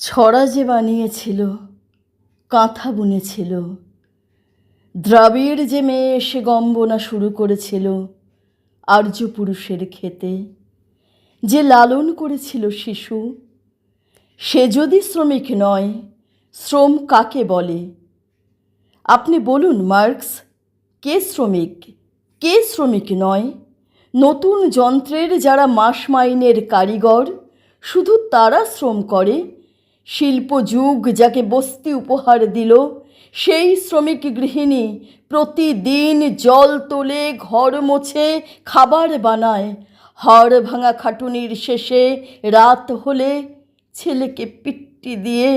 ছড়া যে বানিয়েছিল, কাঁথা বুনেছিল, দ্রাবিড় যে মেয়ে এসে গম্বনা শুরু করেছিল আর্য পুরুষের ক্ষেতে, যে লালন করেছিল শিশু, সে যদি শ্রমিক নয়, শ্রম কাকে বলে? আপনি বলুন মার্কস, কে শ্রমিক, কে শ্রমিক নয়? নতুন যন্ত্রের যারা মাস মাইনের কারিগর, শুধু তারা শ্রম করে। শিল্পযুগ যাকে বস্তি উপহার দিল, সেই শ্রমিক গৃহিণী প্রতিদিন জল তোলে, ঘর মোছে, খাবার বানায়। হাড় ভাঙা খাটুনির শেষে রাত হলে ছেলেকে পিট্টি দিয়ে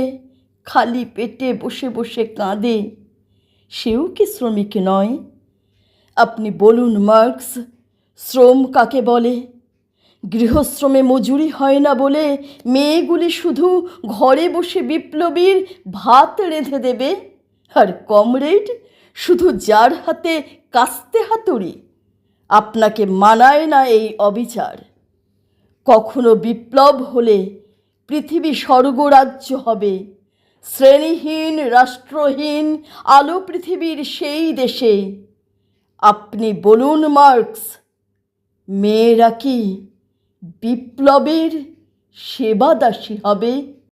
খালি পেটে বসে বসে কাঁদে। সেও কি শ্রমিক নয়? আপনি বলুন মার্কস, শ্রম কাকে বলে? গৃহশ্রমে মজুরি হয় না বলে মেয়েগুলি শুধু ঘরে বসে বিপ্লবীর ভাত রেঁধে দেবে, আর কমরেড শুধু যার হাতে কাস্তে হাতুড়ি। আপনাকে মানায় না এই অবিচার। কখনো বিপ্লব হলে পৃথিবী স্বর্গরাজ্য হবে, শ্রেণীহীন রাষ্ট্রহীন আলো পৃথিবীর সেই দেশে। আপনি বলুন মার্কস, মেয়েরা কি বিপ্লবের সেবাদাসী হবে?